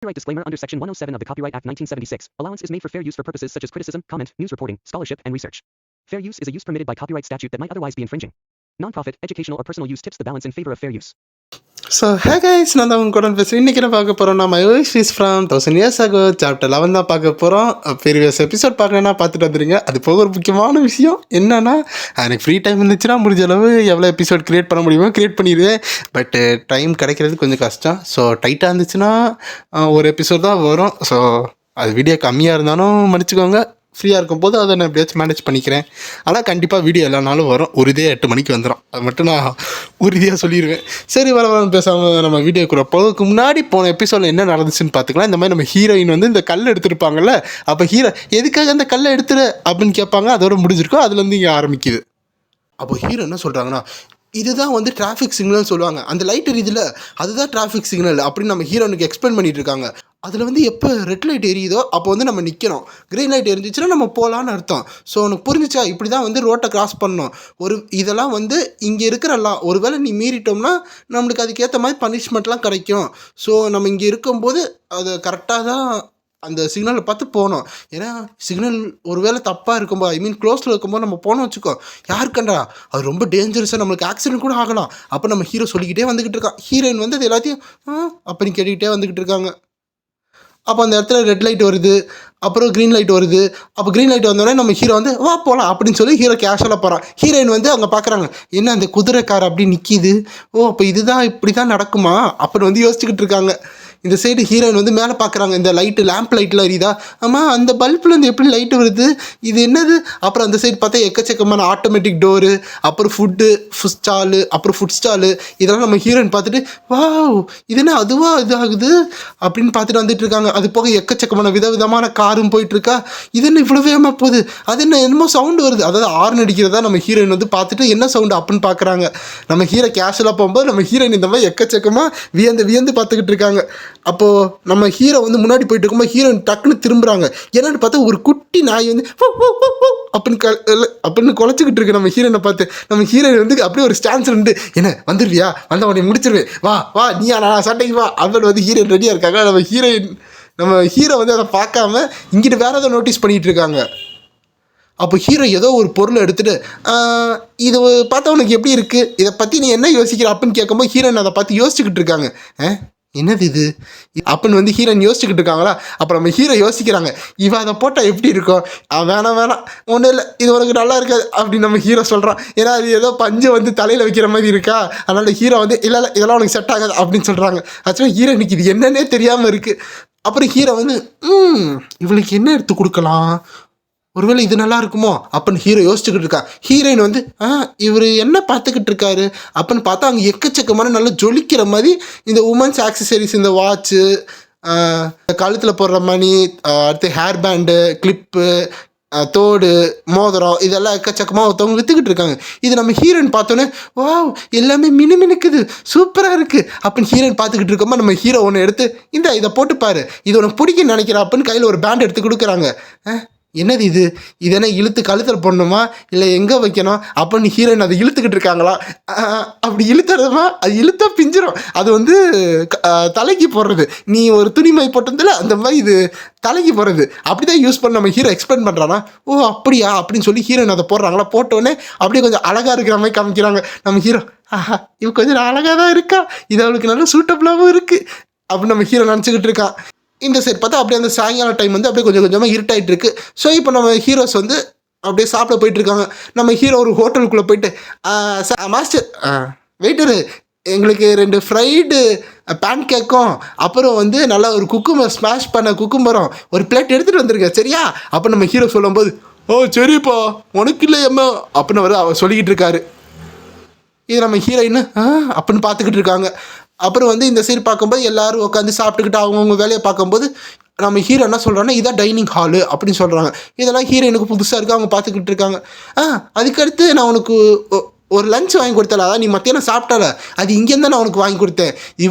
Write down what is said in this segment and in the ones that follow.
Copyright disclaimer under Section 107 of the Copyright Act 1976. Allowance is made for fair use for purposes such as criticism, comment, news reporting, scholarship, and research. Fair use is a use permitted by copyright statute that might otherwise be infringing. Non-profit, educational, or personal use tips the balance in favor of fair use. So hey guys, நான் தான் உங்க கூட பேசுகிறேன். இன்றைக்கி என்ன பார்க்க போகிறோம், நம்ம fees from 1000 years ago chapter 11 தான் பார்க்க போகிறோம். ப்ரீவியஸ் எபிசோட் பார்க்கணுன்னா பார்த்துட்டு வந்துடுங்க. அது போக ஒரு முக்கியமான விஷயம் என்னென்னா, எனக்கு ஃப்ரீ டைம் இருந்துச்சுன்னா முடிஞ்ச அளவு எவ்வளோ எபிசோட் க்ரியேட் பண்ண முடியுமோ க்ரியேட் பண்ணிடுவேன். பட்டு டைம் கிடைக்கிறது கொஞ்சம் கஷ்டம். ஸோ டைட்டாக இருந்துச்சுன்னா ஒரு எபிசோட் தான் வரும். ஸோ அது வீடியோ கம்மியாக இருந்தாலும் மன்னிச்சுக்கோங்க. ஃப்ரீயாக இருக்கும்போது அதை நான் எப்படியாச்சும் மேனேஜ் பண்ணிக்கிறேன். ஆனால் கண்டிப்பாக வீடியோ எல்லா நாளும் வரும். உறுதியாக 8 மணிக்கு வந்துடும். அது மட்டும் நான் உறுதியாக சொல்லிடுவேன். சரி, வர பேசாமல் நம்ம வீடியோக்குள்ள போகிறதுக்கு முன்னாடி போன எபிசோடில் என்ன நடந்துச்சுன்னு பார்த்துக்கலாம். இந்த மாதிரி நம்ம ஹீரோயின் வந்து இந்த கல் எடுத்துருப்பாங்கல்ல, அப்போ ஹீரோ எதுக்காக அந்த கல்லை எடுத்துரு அப்படின்னு கேட்பாங்க. அதோட முடிஞ்சிருக்கோம். அதுலேருந்து இங்கே ஆரம்பிக்குது. அப்போ ஹீரோ என்ன சொல்கிறாங்கன்னா, இதுதான் வந்து டிராஃபிக் சிக்னல்னு சொல்லுவாங்க. அந்த லைட் எரியுதுல, அதுதான் டிராஃபிக் சிக்னல் அப்படின்னு நம்ம ஹீரோனுக்கு எக்ஸ்பிளைன் பண்ணிட்டு இருக்காங்க. அதில் வந்து எப்போ ரெட் லைட் எரியுதோ அப்போ வந்து நம்ம நிற்கணும். க்ரீன் லைட் எரிஞ்சிச்சுன்னா நம்ம போகலான்னு அர்த்தம். ஸோ உனக்கு புரிஞ்சிச்சா? இப்படி தான் வந்து ரோட்டை கிராஸ் பண்ணணும். இதெல்லாம் வந்து இங்கே இருக்கிறலாம். ஒரு வேளை நீ மீறிட்டோம்னா நம்மளுக்கு அதுக்கேற்ற மாதிரி பனிஷ்மெண்ட்லாம் கிடைக்கும். ஸோ நம்ம இங்கே இருக்கும்போது அதை கரெக்டாக தான் அந்த சிக்னலை பார்த்து போகணும். ஏன்னா சிக்னல் ஒரு வேளை தப்பாக இருக்கும்போது, க்ளோஸில் இருக்கும்போது நம்ம போனோம் வச்சுக்கோ, யாருக்கண்டா அது ரொம்ப டேஞ்சரஸாக, நம்மளுக்கு ஆக்சிடென்ட் கூட ஆகலாம். அப்போ நம்ம ஹீரோ சொல்லிக்கிட்டே வந்துக்கிட்டு இருக்கான். ஹீரோயின் வந்து அது எல்லாத்தையும் அப்படின்னு கேட்டுக்கிட்டே வந்துக்கிட்டு இருக்காங்க. அப்போ அந்த இடத்துல ரெட் லைட் வருது, அப்புறம் க்ரீன் லைட் வருது. அப்போ க்ரீன் லைட் வந்தோடனே நம்ம ஹீரோ வந்து வா போகலாம் அப்படின்னு சொல்லி ஹீரோ கேஷுவலாக போகிறான். ஹீரோயின் வந்து அவங்க பார்க்குறாங்க, என்ன அந்த குதிரை கார் அப்படி நிற்கிது, அப்போ இதுதான் இப்படி தான் நடக்குமா அப்படின்னு வந்து யோசிச்சுக்கிட்டு இருக்காங்க. இந்த சைடு ஹீரோயின் வந்து மேலே பார்க்குறாங்க. இந்த லைட்டு லேம்ப் லைட்டில் எரியுதா, ஆமாம் அந்த பல்ப்லேருந்து எப்படி லைட்டு வருது, இது என்னது. அப்புறம் அந்த சைடு பார்த்தா எக்கச்சக்கமான ஆட்டோமேட்டிக் டோரு, அப்புறம் ஃபுட் ஸ்டாலு இதெல்லாம் நம்ம ஹீரோயின் பார்த்துட்டு வா இது என்ன அதுவா இதாகுது அப்படின்னு பார்த்துட்டு வந்துட்டு இருக்காங்க. அது போக எக்கச்சக்கமான விதவிதமான காரும் போயிட்டுருக்கா. இது என்ன இவ்வளோ வேகமாக போகுது, அது என்னமோ சவுண்டு வருது. அதாவது ஆர்ன் அடிக்கிறதா நம்ம ஹீரோயின் வந்து பார்த்துட்டு என்ன சவுண்டு அப்படின்னு பார்க்குறாங்க. நம்ம ஹீரோ கேஷுவலாக போகும்போது நம்ம ஹீரோயின் இந்த மாதிரி எக்கச்சக்கமாக வியந்து பார்த்துக்கிட்டு இருக்காங்க. அப்போது நம்ம ஹீரோ வந்து முன்னாடி போயிட்டு இருக்கும்போது ஹீரோயின் டக்குன்னு திரும்புகிறாங்க. என்னென்னு பார்த்தா ஒரு குட்டி நாய் வந்து அப்படின்னு குலைச்சிக்கிட்டு இருக்கு நம்ம ஹீரோயினை பார்த்து. நம்ம ஹீரோயின் வந்து அப்படியே ஒரு ஸ்டான்ஸ் இருந்து, என்ன வந்துடுவியா, வந்த உடனே முடிச்சிருவேன், வா நீயா நான் சண்டைக்கு வா அப்படின்னு வந்து ஹீரோயின் ரெடியாக இருக்காங்க. நம்ம ஹீரோ வந்து அதை பார்க்காம இங்கிட்டு வேறு ஏதோ நோட்டீஸ் பண்ணிகிட்டு இருக்காங்க. அப்போ ஹீரோ ஏதோ ஒரு பொருளை எடுத்துகிட்டு, இது பார்த்தா உனக்கு எப்படி இருக்குது, இதை பற்றி நீ என்ன யோசிக்கிற அப்படின்னு கேட்கும்போது ஹீரோயின் அதை பார்த்து யோசிச்சுக்கிட்டு இருக்காங்க. என்னது இது அப்படின்னு வந்து ஹீரோயின் யோசிச்சுக்கிட்டு இருக்காங்களா. அப்புறம் நம்ம ஹீரோ யோசிக்கிறாங்க, இவன் அதை போட்டால் எப்படி இருக்கும், வேணாம் ஒன்றும் இல்லை, இது உனக்கு நல்லா இருக்காது அப்படின்னு நம்ம ஹீரோ சொல்கிறான். ஏன்னா அது ஏதோ பஞ்சு வந்து தலையில் வைக்கிற மாதிரி இருக்கா, அதனால் ஹீரோ வந்து இல்லை இதெல்லாம் உனக்கு செட் ஆகாது அப்படின்னு சொல்கிறாங்க. ஆக்சுவலாக ஹீரோனுக்கு இது என்னன்னே தெரியாமல் இருக்குது. அப்புறம் ஹீரோ வந்து இவளுக்கு என்ன எடுத்து கொடுக்கலாம், ஒருவேளை இது நல்லா இருக்குமோ அப்படின்னு ஹீரோ யோசிச்சுக்கிட்டு இருக்கா. ஹீரோயின் வந்து இவர் என்ன பார்த்துக்கிட்டு இருக்காரு அப்படின்னு பார்த்தா அங்கே எக்கச்சக்கமான நல்லா ஜொலிக்கிற மாதிரி இந்த உமன்ஸ் ஆக்சசரிஸ், இந்த வாட்சு, கழுத்தில் போடுற மணி, அடுத்து ஹேர் பேண்டு, கிளிப்பு, தோடு, மோதிரம், இதெல்லாம் எக்கச்சக்கமாக ஒருத்தவங்க விற்றுக்கிட்டு இருக்காங்க. இது நம்ம ஹீரோயின் பார்த்தோன்னே வாவ் எல்லாமே மினுக்குது, சூப்பராக இருக்குது அப்படின்னு ஹீரோயின் பார்த்துக்கிட்டு இருக்கோமா, நம்ம ஹீரோ ஒன்று எடுத்து இதை போட்டுப்பாரு, இது உனக்கு பிடிக்குன்னு நினைக்கிறா அப்படின்னு கையில் ஒரு பேண்ட் எடுத்து கொடுக்குறாங்க. என்னது இது என்ன இழுத்து கழுத்தில் போடணுமா இல்லை எங்கே வைக்கணும் அப்படின்னு ஹீரோயின் அதை இழுத்துக்கிட்டு இருக்காங்களா. அப்படி இழுத்துறதுமா, அது இழுத்தா பிஞ்சிரும். அது வந்து தலைக்கு போடுறது, நீ ஒரு துணிமை போட்டதில்ல அந்த மாதிரி இது தலைக்கு போடுறது, அப்படி தான் யூஸ் பண்ண நம்ம ஹீரோ எக்ஸ்பிளைன் பண்ணுறானா. அப்படியா அப்படின்னு சொல்லி ஹீரோயின் அதை போடுறாங்களா. போட்டோடனே அப்படியே கொஞ்சம் அழகாக இருக்கிற மாதிரி காமிக்கிறாங்க. நம்ம ஹீரோ இவ கொஞ்சம் அழகாக தான் இருக்கா, இது அவளுக்கு நல்லா சூட்டபுளாகவும் இருக்குது அப்படின்னு நம்ம ஹீரோ நினச்சிக்கிட்டு இருக்கான். இந்த சைட் பார்த்தா அப்படியே அந்த சாயங்கால டைம் வந்து அப்படியே கொஞ்சம் கொஞ்சமாக இருட்டாயிட்டு இருக்கு. ஸோ இப்போ நம்ம ஹீரோஸ் வந்து அப்படியே சாப்பிட போயிட்டுருக்காங்க. நம்ம ஹீரோ ஒரு ஹோட்டலுக்குள்ளே போயிட்டு, மாஸ்டர் வெயிட்டரு எங்களுக்கு 2 ஃப்ரைடு பேன் கேக்கும், அப்புறம் வந்து நல்லா ஒரு குக்கும்பர் ஸ்மாஷ் பண்ண குக்கும்பரம் ஒரு பிளேட் எடுத்துகிட்டு வந்துருங்க சரியா அப்போ நம்ம ஹீரோ சொல்லும்போது சரிப்பா உனக்கு இல்லை எம்மா அப்படின்னு அவர் சொல்லிக்கிட்டு இருக்காரு. இது நம்ம ஹீரோயின் அப்படின்னு பார்த்துக்கிட்டு இருக்காங்க. அப்புறம் வந்து இந்த சைடு பார்க்கும்போது எல்லோரும் உட்காந்து சாப்பிட்டுக்கிட்டு அவங்கவுங்க வேலையை பார்க்கும்போது நம்ம ஹீரோ என்ன சொல்கிறாங்கன்னா, இதான் டைனிங் ஹாலு அப்படின்னு சொல்கிறாங்க. இதெல்லாம் ஹீரோயினுக்கு புதுசாக இருக்குது, அவங்க பார்த்துக்கிட்டு இருக்காங்க. அதுக்கடுத்து நான் உனக்கு ஒரு லஞ்ச் வாங்கி கொடுத்தல, அதான் நீ மத்தியானம் சாப்பிட்டால, அது இங்கேருந்து நான் உனக்கு வாங்கி கொடுத்தேன்.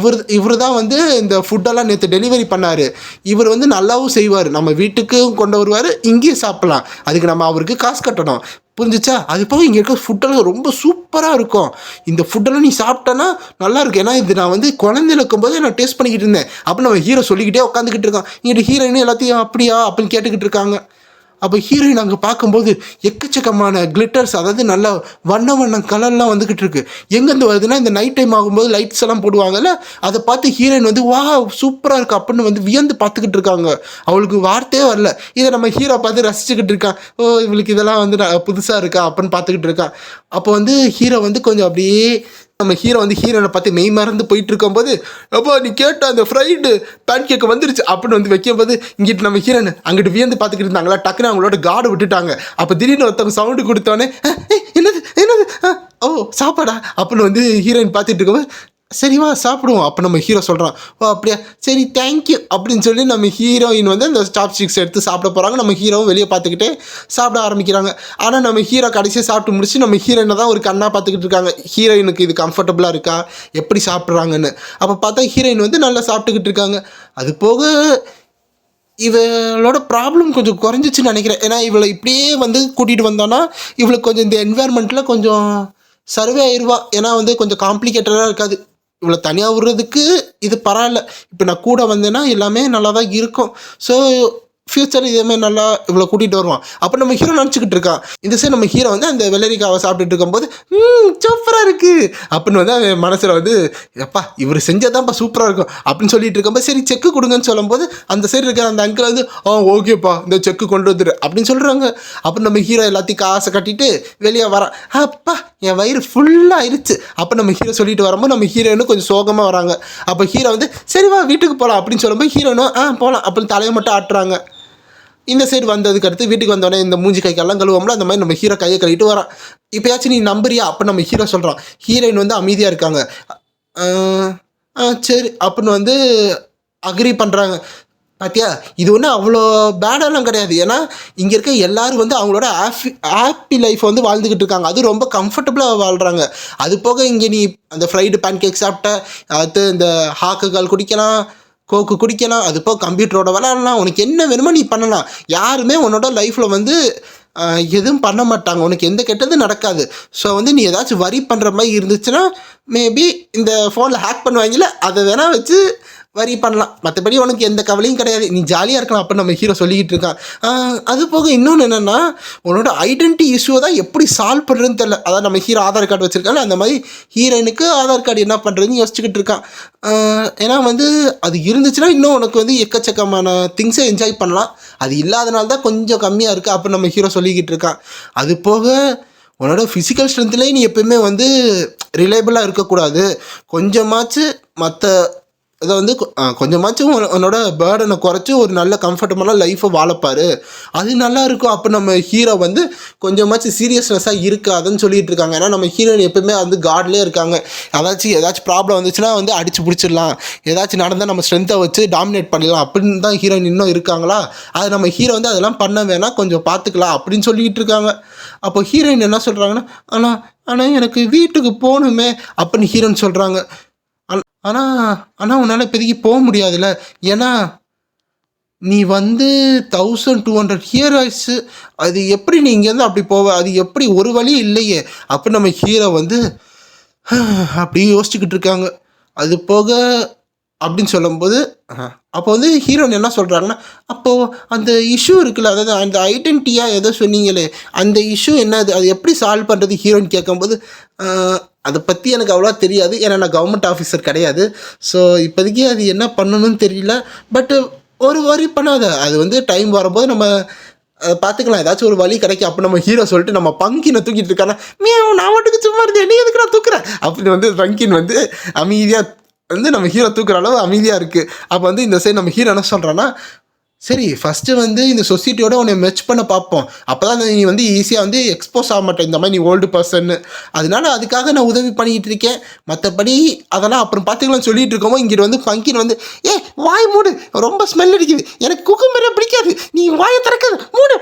இவர் தான் வந்து இந்த ஃபுட்டெல்லாம் நேற்று டெலிவரி பண்ணார். இவர் வந்து நல்லாவும் செய்வார், நம்ம வீட்டுக்கும் கொண்டு வருவார், இங்கேயும் சாப்பிட்லாம். அதுக்கு நம்ம அவருக்கு காசு கட்டணும். புரிஞ்சிச்சா? அது போக இங்கே இருக்க ஃபுட்டெல்லாம் ரொம்ப சூப்பராக இருக்கும். இந்த ஃபுட்டெல்லாம் நீ சாப்பிட்டேன்னா நல்லா இருக்கும். ஏன்னா இது நான் வந்து குழந்தையில இருக்கும்போது நான் டேஸ்ட் பண்ணிக்கிட்டு இருந்தேன். அப்போ நம்ம ஹீரோ சொல்லிக்கிட்டே உட்காந்துக்கிட்டு இருக்கான். இங்கிட்ட ஹீரோயின் எல்லாத்தையும் அப்படியா அப்படின்னு கேட்டுக்கிட்டு இருக்காங்க. அப்போ ஹீரோயின் அங்கே பார்க்கும்போது எக்கச்சக்கமான கிளிட்டர்ஸ், அதாவது நல்லா வண்ண கலர்லாம் வந்துக்கிட்டு இருக்கு. எங்கேருந்து வருதுன்னா இந்த நைட் டைம் ஆகும்போது லைட்ஸ் எல்லாம் போடுவாங்கல்ல, அதை பார்த்து ஹீரோயின் வந்து வா சூப்பராக இருக்கு அப்படின்னு வந்து வியந்து பார்த்துக்கிட்டு இருக்காங்க. அவளுக்கு வார்த்தையே வரல. இதை நம்ம ஹீரோ பார்த்து ரசிச்சுக்கிட்டு இருக்கான். ஓ இவளுக்கு இதெல்லாம் வந்து புதுசாக இருக்கா அப்படின்னு பார்த்துக்கிட்டு இருக்கான். அப்போ வந்து ஹீரோ வந்து கொஞ்சம் அப்படியே நம்ம ஹீரோ வந்து ஹீரோனை பார்த்து மெய் மறந்து போயிட்டு இருக்கும்போது, அப்போ நீ கேட்ட அந்த ஃப்ரைடு பேன் கேக் வந்துருச்சு அப்படின்னு வந்து வைக்கும்போது இங்கிட்டு நம்ம ஹீரோன் அங்கிட்டு வியந்து பார்த்துக்கிட்டு இருந்தாங்களா, டக்குன்னு அவங்களோட கார்டு விட்டுட்டாங்க. அப்போ திடீர்னு ஒருத்தவங்க சவுண்டு கொடுத்தோன்னே என்னது ஓ சாப்பாடா அப்படின்னு வந்து ஹீரோயின் பார்த்துட்டு இருக்கும்போது, சரிவா சாப்பிடுவோம். அப்போ நம்ம ஹீரோ சொல்கிறான், ஓ அப்படியா சரி தேங்க்யூ அப்படின்னு சொல்லி நம்ம ஹீரோயின் வந்து அந்த சாப்ஸ்டிக்ஸ் எடுத்து சாப்பிட போகிறாங்க. நம்ம ஹீரோவும் வெளியே பார்த்துக்கிட்டே சாப்பிட ஆரம்பிக்கிறாங்க. ஆனால் நம்ம ஹீரோ கடைசியாக சாப்பிட்டு முடிச்சு நம்ம ஹீரோயினை தான் ஒரு கண்ணாக பார்த்துக்கிட்டு இருக்காங்க. ஹீரோயினுக்கு இது கம்ஃபர்டபுளாக இருக்கா, எப்படி சாப்பிட்றாங்கன்னு. அப்போ பார்த்தா ஹீரோயின் வந்து நல்லா சாப்பிட்டுக்கிட்டு இருக்காங்க. அது போக இவளோட ப்ராப்ளம் கொஞ்சம் குறைஞ்சிச்சுன்னு நினைக்கிறேன். ஏன்னா இவளை இப்படியே வந்து கூட்டிகிட்டு வந்தோன்னா இவளுக்கு கொஞ்சம் இந்த என்வாயர்மெண்ட்டில் கொஞ்சம் சர்வே ஆயிடுவா. ஏன்னா வந்து கொஞ்சம் காம்ப்ளிகேட்டடாக இருக்காது. இவ்வளோ தனியாக விடுறதுக்கு இது பரவாயில்ல. இப்போ நான் கூட வந்தேன்னா எல்லாமே நல்லா தான் இருக்கும். ஸோ ஃப்யூச்சர் இதேமாதிரி நல்லா இவ்வளோ கூட்டிகிட்டு வருவான். அப்போ நம்ம ஹீரோ நினச்சிக்கிட்டு இருக்கான். இந்த சைடு நம்ம ஹீரோ வந்து அந்த வெள்ளரிக்காவை சாப்பிட்டுட்டு இருக்கும்போது சூப்பராக இருக்குது அப்படின்னு வந்து அவன் மனசில் வந்து எப்பா இவர் செஞ்சதான்ப்பா சூப்பராக இருக்கும் அப்படின்னு சொல்லிட்டு இருக்கும்போது, சரி செக்கு கொடுங்கன்னு சொல்லும்போது அந்த சைடு இருக்கிற அந்த அங்கிள் வந்து ஓகேப்பா இந்த செக்கு கொண்டு வந்துடு அப்படின்னு சொல்கிறாங்க. அப்புறம் நம்ம ஹீரோ எல்லாத்தையும் காசை கட்டிட்டு வெளியே வரான். அப்பா என் வயிறு ஃபுல்லாக ஆயிடுச்சு. அப்போ நம்ம ஹீரோ சொல்லிட்டு வரும்போது நம்ம ஹீரோயினும் கொஞ்சம் சோகமாக வராங்க. அப்போ ஹீரோ வந்து சரிவா வீட்டுக்கு போகலாம் அப்படின்னு சொல்லும்போது ஹீரோயினும் போகலாம் அப்படின்னு தலையை மட்டும் ஆட்டுறாங்க. இந்த சைடு வந்ததுக்கு அடுத்து வீட்டுக்கு வந்தோடனே இந்த மூஞ்சி கைக்கெல்லாம் கழுவோம்ல, அந்த மாதிரி நம்ம ஹீரோ கையை கழுவிட்டு வரான். இப்போயாச்சும் நீ நம்புறியா அப்போ நம்ம ஹீரோ சொல்கிறான். ஹீரோயின் வந்து அமைதியாக இருக்காங்க. சரி அப்படின்னு வந்து அக்ரி பண்ணுறாங்க. பார்த்தியா இது ஒன்றும் அவ்வளோ பேடெல்லாம் கிடையாது. ஏன்னா இங்கே இருக்க எல்லோரும் வந்து அவங்களோட ஹாப்பி லைஃப் வந்து வாழ்ந்துக்கிட்டு இருக்காங்க. அது ரொம்ப கம்ஃபர்டபுளாக வாழ்கிறாங்க. அது போக இங்கே நீ அந்த ஃப்ரைடு பேன் கேக் சாப்பிட்ட, அடுத்து இந்த ஹாக்குகள் குடிக்கலாம், கோக்கு குடிக்கலாம், அது போக கம்ப்யூட்டரோட விளாட்லாம், உனக்கு என்ன வேணுமோ நீ பண்ணலாம். யாருமே உன்னோட லைஃப்பில் வந்து எதுவும் பண்ண மாட்டாங்க, உனக்கு எந்த கெட்டதும் நடக்காது. ஸோ வந்து நீ ஏதாச்சும் வரி பண்ணுற மாதிரி இருந்துச்சுன்னா மேபி இந்த ஃபோனில் ஹேக் பண்ணுவாங்கல்ல, அதை வேணால் வச்சு வரி பண்ணலாம். மற்றபடி உனக்கு எந்த கவலையும் கிடையாது, நீ ஜாலியாக இருக்கலாம் அப்படின்னு நம்ம ஹீரோ சொல்லிக்கிட்டு இருக்கான். அது போக இன்னொன்று என்னென்னா, உன்னோட ஐடென்டிட்டி இஷ்யூவை தான் எப்படி சால்வ் பண்ணுறதுன்னு தெரியல. அதாவது நம்ம ஹீரோ ஆதார் கார்டு வச்சுருக்காங்க, அந்த மாதிரி ஹீரோயினுக்கு ஆதார் கார்டு என்ன பண்ணுறதுன்னு யோசிச்சுக்கிட்டு இருக்கான். ஏன்னா வந்து அது இருந்துச்சுன்னா இன்னும் உனக்கு வந்து எக்கச்சக்கமான திங்ஸை என்ஜாய் பண்ணலாம். அது இல்லாதனால தான் கொஞ்சம் கம்மியாக இருக்குது அப்படின்னு நம்ம ஹீரோ சொல்லிக்கிட்டு இருக்கான். அது போக உன்னோட ஃபிசிக்கல் ஸ்ட்ரென்த்லேயே நீ எப்போயுமே வந்து ரிலையபிளாக இருக்கக்கூடாது. கொஞ்சமாச்சு மற்ற இதை வந்து கொஞ்சமாச்சும் உன்னோட பேர்டனை குறைச்சி ஒரு நல்ல கம்ஃபர்டபுளான லைஃப்பை வாழப்பார், அது நல்லா இருக்கும். அப்போ நம்ம ஹீரோ வந்து கொஞ்சமாச்சும் சீரியஸ்னஸாக இருக்காதுன்னு சொல்லிட்டு இருக்காங்க. ஏன்னா நம்ம ஹீரோயின் எப்பவுமே வந்து காட்லேயே இருக்காங்க. ஏதாச்சும் ப்ராப்ளம் வந்துச்சுன்னா வந்து அடித்து பிடிச்சிடலாம், ஏதாச்சும் நடந்தால் நம்ம ஸ்ட்ரென்த்தை வச்சு டாமினேட் பண்ணிடலாம் அப்படின்னு தான் ஹீரோயின் இன்னும் இருக்காங்களா. அது நம்ம ஹீரோ வந்து அதெல்லாம் பண்ண வேணாம், கொஞ்சம் பார்த்துக்கலாம் அப்படின்னு சொல்லிக்கிட்டு இருக்காங்க. அப்போ ஹீரோயின் என்ன சொல்கிறாங்கன்னா, ஆனால் எனக்கு வீட்டுக்கு போகணுமே அப்படின்னு ஹீரோயின் சொல்கிறாங்க. ஆனால் உன்னால் இப்போதைக்கு போக முடியாதுல்ல, ஏன்னா நீ வந்து 1200 இயர் ஆயிடுச்சு, அது எப்படி நீ இங்கேருந்து அப்படி போவ, அது எப்படி ஒரு வழி இல்லையே அப்போ நம்ம ஹீரோ வந்து அப்படி யோசிச்சுக்கிட்டு இருக்காங்க. அது போக அப்படின்னு சொல்லும்போது அப்போ வந்து ஹீரோயின் என்ன சொல்கிறாங்கன்னா, அப்போது அந்த இஷ்யூ இருக்குல்ல, அதாவது அந்த ஐடென்டிட்டியாக ஏதோ சொன்னீங்களே அந்த இஷ்யூ என்னது, அது எப்படி சால்வ் பண்ணுறது ஹீரோயின் கேட்கும்போது, அதை பற்றி எனக்கு அவ்வளோ தெரியாது, ஏன்னா நான் கவர்மெண்ட் ஆஃபீஸர் கிடையாது. ஸோ இப்போதைக்கு அது என்ன பண்ணணும்னு தெரியல. பட்டு ஒரு வரி பண்ணாத, அது வந்து டைம் வரும்போது நம்ம பார்த்துக்கலாம், ஏதாச்சும் ஒரு வழி கிடைக்கும். அப்போ நம்ம ஹீரோ சொல்லிட்டு நம்ம பங்கினை தூக்கிட்டு இருக்காங்க. நான் மட்டுக்கு சும்மா இருந்தேன், நீ எதுக்கு நான் தூக்குறேன் அப்படின்னு வந்து பங்கின் வந்து அமைதியாக வந்து நம்ம ஹீரோ தூக்குற அளவு அமைதியாக இருக்குது. அப்போ வந்து இந்த சைடு நம்ம ஹீரோ என்ன சொல்கிறான்னா, சரி ஃபஸ்ட்டு வந்து இந்த சொசைட்டியோட உன்னை மெச் பண்ண பார்ப்போம், அப்போ தான் நீ வந்து ஈஸியாக வந்து எக்ஸ்போஸ் ஆக மாட்டேன், இந்த மாதிரி நீ ஓல்டு பர்சன்னு, அதனால அதுக்காக நான் உதவி பண்ணிக்கிட்டு இருக்கேன், மற்றபடி அதெல்லாம் அப்புறம் பார்த்துக்கலாம் சொல்லிட்டு இருக்கோமோ இங்கிட்டு வந்து பங்கின் வந்து வாய் மூடு, ரொம்ப ஸ்மெல் அடிக்குது, எனக்கு குக்கும்பரே பிடிக்காது, நீ வாயை திறக்காது மூடு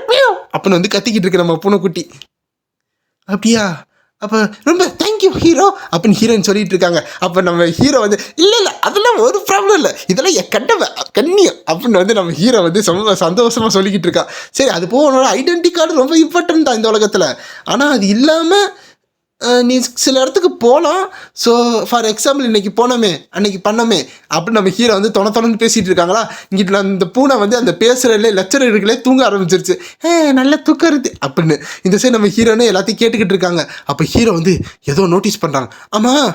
அப்படின்னு வந்து கத்திக்கிட்டு இருக்கு நம்ம பூனைக்குட்டி. அப்படியா அப்போ ரொம்ப தேங்க்யூ ஹீரோ அப்படின்னு ஹீரோயின் சொல்லிட்டு இருக்காங்க. அப்போ நம்ம ஹீரோ வந்து இல்லை அதெல்லாம் ஒரு ப்ராப்ளம் இல்லை, இதெல்லாம் என் கண்ணியம் அப்படின்னு வந்து நம்ம ஹீரோ வந்து ரொம்ப சந்தோஷமாக சொல்லிக்கிட்டு இருக்கான். சரி, அது போக உன்னோட ஐடென்டி கார்டு ரொம்ப இம்பார்ட்டன்ட் தான் இந்த உலகத்தில். ஆனால் அது இல்லாமல் நீ சில இடத்துக்கு போகலாம். ஸோ ஃபார் எக்ஸாம்பிள் இன்றைக்கி போனோமே அன்றைக்கி பண்ணோமே அப்படின்னு நம்ம ஹீரோ வந்து தொடர்ந்து பேசிகிட்டு இருக்காங்களா. இங்கிட்ட அந்த பூனை வந்து அந்த பேசுகிறதுலே லெக்சரர்களே தூங்க ஆரம்பிச்சிருச்சு. நல்லா தூக்கறது அப்படின்னு இந்த சைடு நம்ம ஹீரோனே எல்லாத்தையும் கேட்டுக்கிட்டு இருக்காங்க. அப்போ ஹீரோ வந்து ஏதோ நோட்டீஸ் பண்ணுறாங்க. ஆமாம்,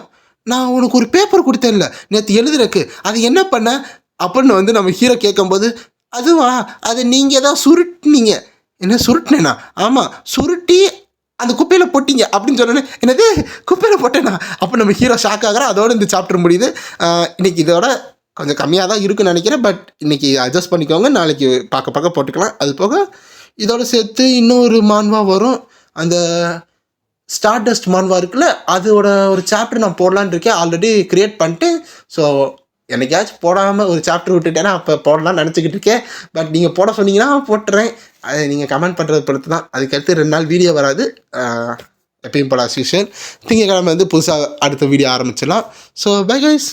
நான் உனக்கு ஒரு பேப்பர் கொடுத்தேன்ல நேற்று எழுதுறக்கு, அது என்ன பண்ண அப்படின்னு வந்து நம்ம ஹீரோ கேட்கும்போது, அதுவா, அதை நீங்கள் தான் சுருட்டினீங்க. என்ன சுருட்டினேனா? ஆமாம், சுருட்டி அந்த குப்பையில் போட்டிங்க அப்படின்னு சொன்னோன்னே, என்னது குப்பையில் போட்டேனா? அப்போ நம்ம ஹீரோ ஷாக் ஆகிறோம். அதோடு இந்த சாப்டர் முடியுது. இன்றைக்கி இதோட கொஞ்சம் கம்மியாக தான் இருக்குன்னு நினைக்கிறேன். பட் இன்றைக்கி அட்ஜஸ்ட் பண்ணிக்கோங்க, நாளைக்கு பார்க்க போட்டுக்கலாம். அது போக இதோடு சேர்த்து இன்னொரு மான்வா வரும், அந்த ஸ்டார் டஸ்ட் மான்வா இருக்குல்ல, அதோட ஒரு சாப்டர் நான் போடலான்னு இருக்கேன். ஆல்ரெடி க்ரியேட் பண்ணிட்டு. ஸோ என்னைக்காச்சும் போடாமல் ஒரு சாப்டர் விட்டுட்டேன்னா அப்போ போடலான்னு நினச்சிக்கிட்டு இருக்கேன். பட் நீங்கள் போட சொன்னீங்கன்னா போட்டுறேன். அதை நீங்கள் கமெண்ட் பண்ணுறது பொறுத்து தான். அதுக்கடுத்து 2 நாள் வீடியோ வராது. எப்பயும் போல அஸ் யூஷுவல் திங்கக்கிழமை வந்து புதுசாக அடுத்த வீடியோ ஆரம்பிச்சிடலாம். So bye guys.